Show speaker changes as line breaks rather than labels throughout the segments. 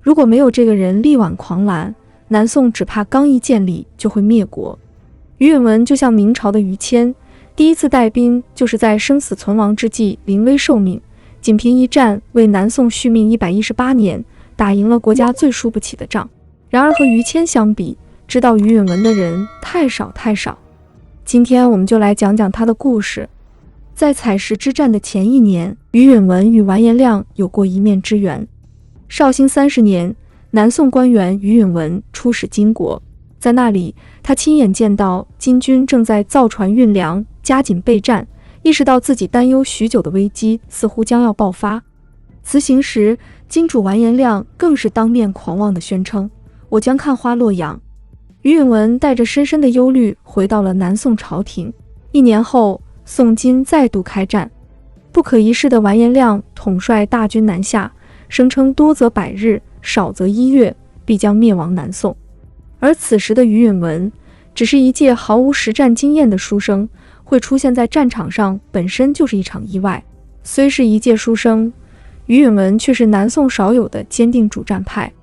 如果没有这个人力挽狂澜，南宋只怕刚一建立就会灭国。于允文就像明朝的于谦，第一次带兵就是在生死存亡之际临危受命，仅凭一战为南宋续命118年，打赢了国家最输不起的仗。然而和于谦相比，知道于允文的人太少太少。今天我们就来讲讲他的故事。在采石之战的前一年，于允文与完颜亮有过一面之缘。绍兴30年，南宋官员于允文出使金国，在那里他亲眼见到金军正在造船运粮，加紧备战，意识到自己担忧许久的危机似乎将要爆发。辞行时，金主完颜亮更是当面狂妄地宣称：“我将看花洛阳。”于允文带着深深的忧虑回到了南宋朝廷。1年后，宋金再度开战，不可一世的完颜亮统帅大军南下，声称多则100日，少则1月，必将灭亡南宋。而此时的于允文只是一介毫无实战经验的书生，会出现在战场上本身就是一场意外。虽是一介书生，于允文却是南宋少有的坚定主战派。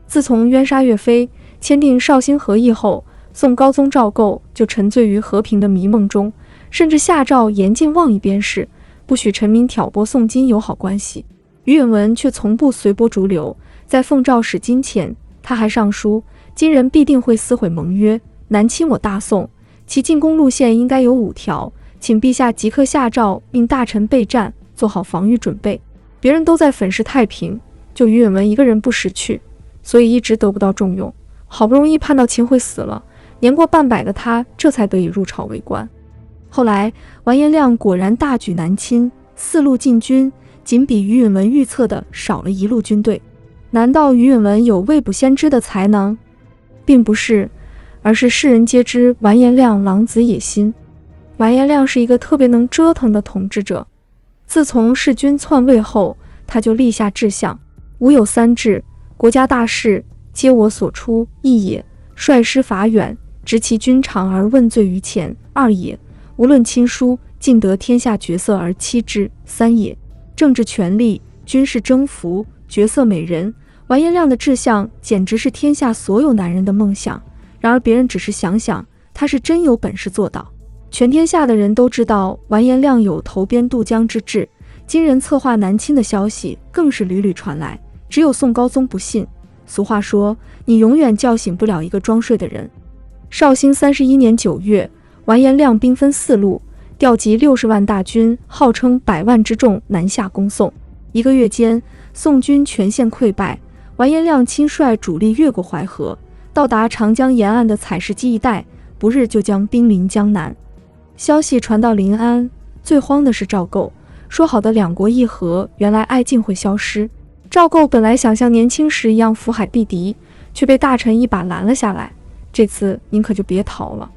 自从冤杀岳飞，签订绍兴和议后，宋高宗赵构就沉醉于和平的迷梦中，甚至下诏严禁妄议边事，不许臣民挑拨宋金友好关系。于允文却从不随波逐流，在奉诏使金前，他还上书：金人必定会撕毁盟约，南侵我大宋，其进攻路线应该有5条，请陛下即刻下诏命大臣备战，做好防御准备。别人都在粉饰太平，就于允文一个人不识趣，所以一直得不到重用。好不容易盼到秦桧死了，年过半百的他这才得以入朝为官。后来完颜亮果然大举南侵，4路进军，仅比于允文预测的少了1路军队。难道于允文有未卜先知的才能？并不是，而是世人皆知完颜亮狼子野心。完颜亮是一个特别能折腾的统治者。自从弑君篡位后，他就立下志向：吾有3志，国家大事皆我所出一也，率师伐远，执其君长而问罪于前2也，无论亲疏，尽得天下角色而期之3也，政治权力，军事征服，绝色美人。完颜亮的志向简直是天下所有男人的梦想，然而别人只是想想，他是真有本事做到。全天下的人都知道完颜亮有投鞭渡江之志，金人策划南侵的消息更是屡屡传来，只有宋高宗不信。俗话说，你永远叫醒不了一个装睡的人。绍兴31年9月，完颜亮兵分4路，调集60万大军，号称100万之众南下攻宋。1个月间，宋军全线溃败。完颜亮亲率主力越过淮河，到达长江沿岸的采石矶一带，不日就将兵临江南。消息传到临安，最慌的是赵构，说好的2国议和，原来爱竟会消失。赵构本来想像年轻时一样扶海避敌，却被大臣一把拦了下来：这次您可就别逃了。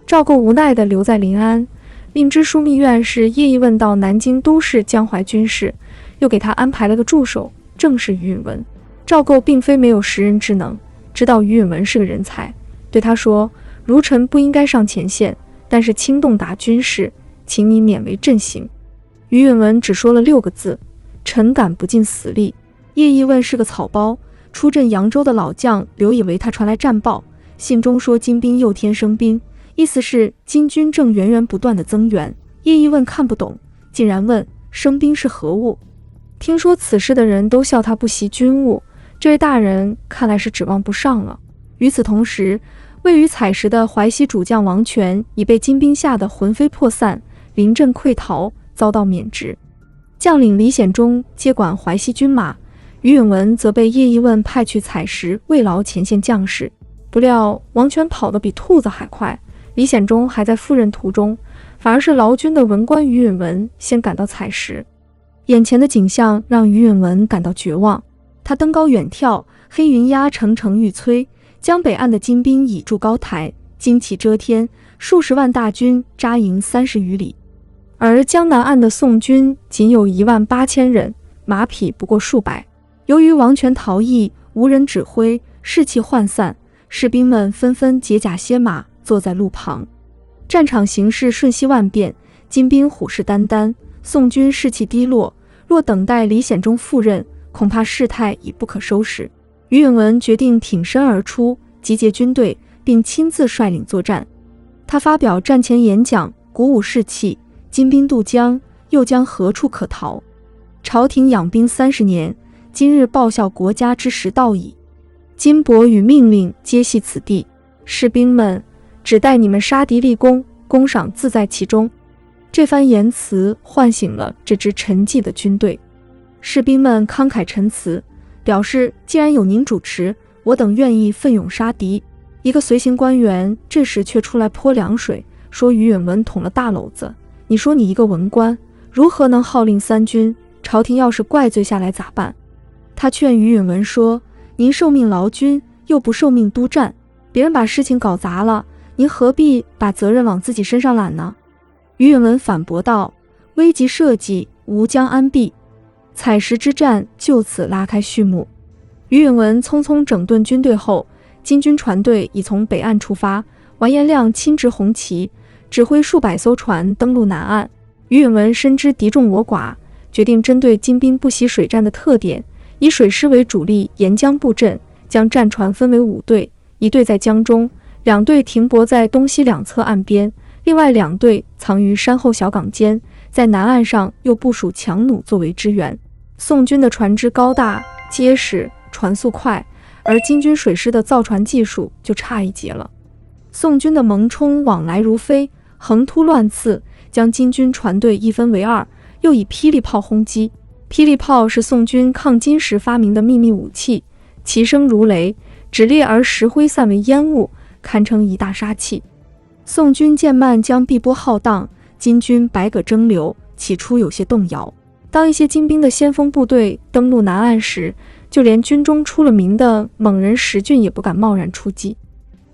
赵构无奈地留在临安，命知枢密院士叶毅问到南京都事江淮军事，又给他安排了个助手，正是于允文。赵构并非没有识人之能，知道于允文是个人才，对他说：如臣不应该上前线，但是轻动达军事，请你勉为阵行。于允文只说了6个字：臣敢不尽死力。叶毅问是个草包，出镇扬州的老将刘以为他传来战报，信中说金兵又添生兵，意思是金军正源源不断的增援。叶毅问看不懂，竟然问生兵是何物。听说此事的人都笑他不习军务，这位大人看来是指望不上了。与此同时，位于采石的淮西主将王权已被金兵吓得魂飞魄散，临阵溃逃，遭到免职。将领李显忠接管淮西军马，于允文则被叶毅问派去采石慰劳前线将士。不料王权跑得比兔子还快，李显忠还在赴任途中，反而是劳军的文官于允文先赶到采石。眼前的景象让于允文感到绝望，他登高远眺，黑云压城城欲摧，江北岸的金兵倚筑高台，旌旗遮天，数十万大军扎营30余里。而江南岸的宋军仅有18000人，马匹不过数百。由于王权逃逸，无人指挥，士气涣散，士兵们纷纷解甲歇马，坐在路旁。战场形势瞬息万变，金兵虎视眈眈，宋军士气低落，若等待李显忠赴任，恐怕事态已不可收拾。于允文决定挺身而出，集结军队，并亲自率领作战。他发表战前演讲，鼓舞士气：金兵渡江，又将何处可逃？朝廷养兵30年，今日报效国家之时到矣。金帛与命令皆系此地，士兵们，只待你们杀敌立功，功赏自在其中。这番言辞唤醒了这支沉寂的军队，士兵们慷慨陈词，表示既然有您主持，我等愿意奋勇杀敌。一个随行官员这时却出来泼凉水，说于允文捅了大篓子，你说你一个文官，如何能号令三军？朝廷要是怪罪下来咋办？他劝于允文说，您受命劳军，又不受命督战，别人把事情搞砸了，您何必把责任往自己身上揽呢？于允文反驳道，危急社稷，吾将安避。采石之战就此拉开序幕。于允文匆匆整顿军队后，金军船队已从北岸出发，完颜亮亲执红旗，指挥数百艘船登陆南岸。于允文深知敌众我寡，决定针对金兵不习水战的特点，以水师为主力沿江布阵，将战船分为5队，一队在江中，2队停泊在东西两侧岸边，另外2队藏于山后小港间，在南岸上又部署强弩作为支援。宋军的船只高大结实，船速快，而金军水师的造船技术就差一截了。宋军的猛冲往来如飞，横突乱刺，将金军船队一分为2，又以霹雳炮轰击。霹雳炮是宋军抗金时发明的秘密武器，其声如雷，只烈而石灰散为烟雾，堪称一大杀器。宋军渐慢将碧波浩荡，金军百舸争流，起初有些动摇。当一些金兵的先锋部队登陆南岸时，就连军中出了名的猛人石俊也不敢贸然出击。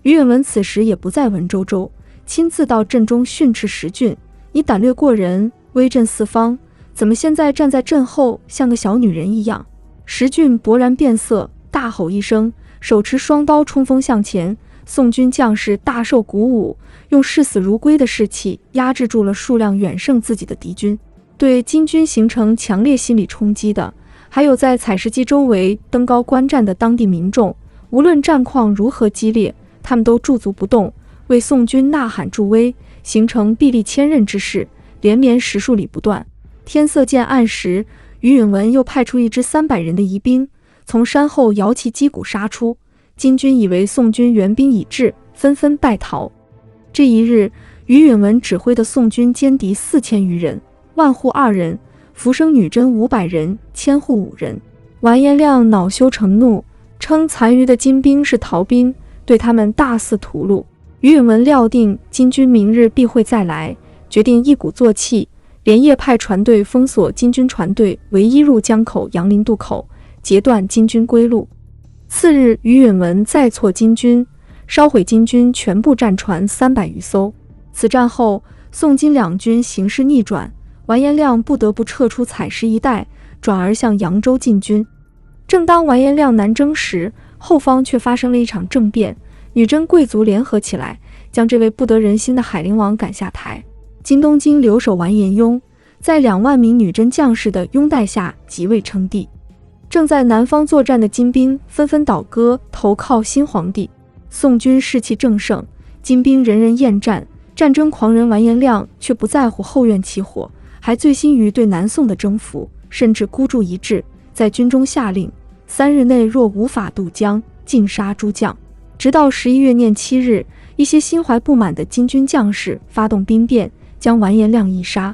于允文此时也不在文绉绉，亲自到阵中训斥石俊，你胆略过人，威震四方，怎么现在站在阵后像个小女人一样？石俊勃然变色，大吼一声，手持双刀冲锋向前。宋军将士大受鼓舞，用视死如归的士气压制住了数量远胜自己的敌军。对金军形成强烈心理冲击的，还有在采石矶周围登高观战的当地民众。无论战况如何激烈，他们都驻足不动，为宋军呐喊助威，形成臂力千仞之势，连绵10数里不断。天色渐暗时，于允文又派出一支300人的疑兵，从山后摇旗击鼓杀出。金军以为宋军援兵已至，纷纷败逃。这一日，于允文指挥的宋军歼敌4000余人，万户2人，浮生女真500人，千户5人。完颜亮恼羞成怒，称残余的金兵是逃兵，对他们大肆屠戮。于允文料定金军明日必会再来，决定一鼓作气，连夜派船队封锁金军船队唯一入江口杨林渡口，截断金军归路。次日，于允文再挫金军，烧毁金军全部战船300余艘。此战后，宋金两军形势逆转，完颜亮不得不撤出采石一带，转而向扬州进军。正当完颜亮南征时，后方却发生了一场政变，女真贵族联合起来，将这位不得人心的海陵王赶下台。金东京留守完颜雍，在2万名女真将士的拥戴下即位称帝。正在南方作战的金兵纷纷倒戈，投靠新皇帝。宋军士气正盛，金兵人人厌战，战争狂人完颜亮却不在乎后院起火，还醉心于对南宋的征服，甚至孤注一掷，在军中下令3日内若无法渡江，尽杀诸将。直到11月廿7日，一些心怀不满的金军将士发动兵变，将完颜亮一杀。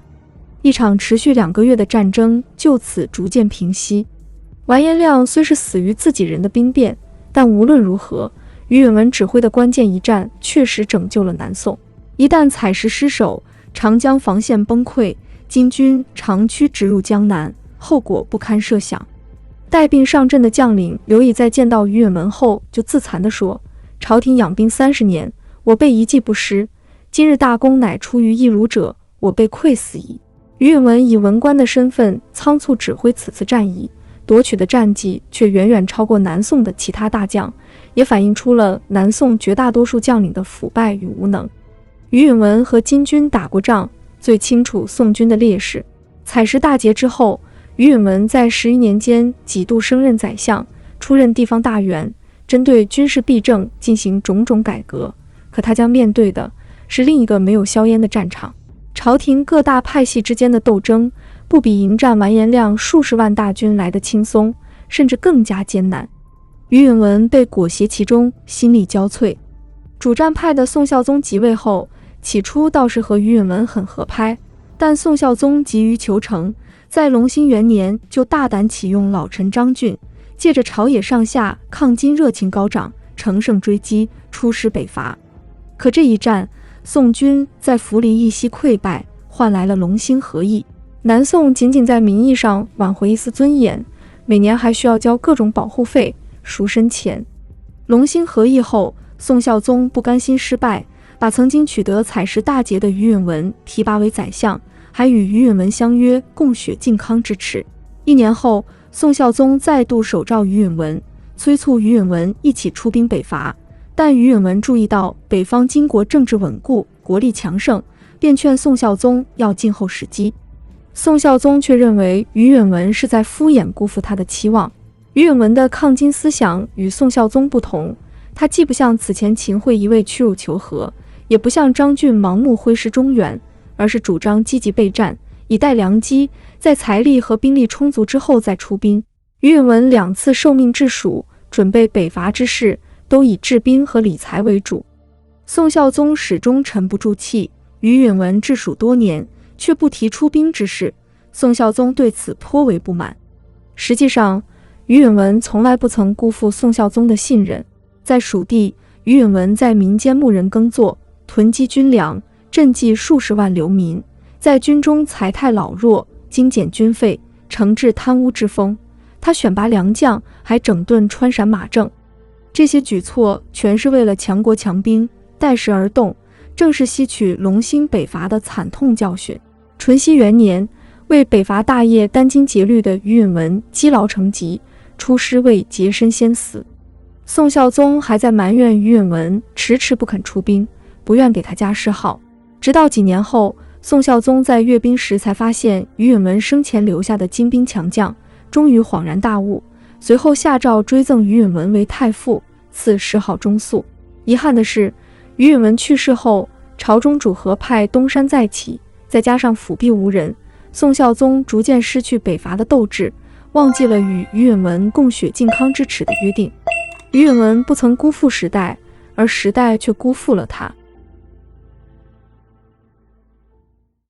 一场持续2个月的战争就此逐渐平息。完颜亮虽是死于自己人的兵变，但无论如何，于允文指挥的关键一战确实拯救了南宋。一旦采石失守，长江防线崩溃，金军长驱直入江南，后果不堪设想。带病上阵的将领刘乙在见到于允文后就自惭地说，朝廷养兵30年，我辈一计不失，今日大功乃出于一儒者，我辈愧死矣。于允文以文官的身份仓促指挥此次战役，夺取的战绩却远远超过南宋的其他大将，也反映出了南宋绝大多数将领的腐败与无能。于允文和金军打过仗，最清楚宋军的劣势。采石大捷之后，于允文在11年间几度升任宰相，出任地方大员，针对军事弊政进行种种改革。可他将面对的是另一个没有硝烟的战场。朝廷各大派系之间的斗争，不比迎战完颜亮数十万大军来得轻松，甚至更加艰难。于允文被裹挟其中，心力交瘁。主战派的宋孝宗即位后，起初倒是和于允文很合拍，但宋孝宗急于求成，在隆兴元年就大胆启用老臣张俊，借着朝野上下抗金热情高涨，乘胜追击，出师北伐。可这一战，宋军在涪陵一夕溃败，换来了隆兴和议。南宋仅仅在名义上挽回一丝尊严，每年还需要交各种保护费、赎身钱。隆兴和议后，宋孝宗不甘心失败，把曾经取得采石大捷的于允文提拔为宰相，还与于允文相约共雪靖康之耻。1年后，宋孝宗再度手召于允文，催促于允文一起出兵北伐。但于允文注意到北方金国政治稳固，国力强盛，便劝宋孝宗要静候时机。宋孝宗却认为于允文是在敷衍辜负他的期望。于允文的抗金思想与宋孝宗不同，他既不像此前秦桧一味屈辱求和，也不像张俊盲目挥师中原，而是主张积极备战，以待良机，在财力和兵力充足之后再出兵。于允文2次受命治蜀，准备北伐之事，都以治兵和理财为主。宋孝宗始终沉不住气，于允文治蜀多年，却不提出兵之事，宋孝宗对此颇为不满。实际上，于允文从来不曾辜负宋孝宗的信任。在蜀地，于允文在民间募人耕作，囤积军粮，赈济数十万流民，在军中财泰老弱，精简军费，惩治贪污之风。他选拔良将，还整顿川陕马政。这些举措全是为了强国强兵，待时而动，正是吸取隆兴北伐的惨痛教训。淳熙元年，为北伐大业殚精竭虑的于允文积劳成疾，出师为洁身先死。宋孝宗还在埋怨于允文迟迟不肯出兵，不愿给他加谥号。直到几年后，宋孝宗在阅兵时才发现于允文生前留下的精兵强将，终于恍然大悟，随后下诏追赠于允文为太傅，赐谥号中肃。遗憾的是，于允文去世后，朝中主和派东山再起，再加上辅弼无人，宋孝宗逐渐失去北伐的斗志，忘记了与于允文共雪靖康之耻的约定。于允文不曾辜负时代，而时代却辜负了他。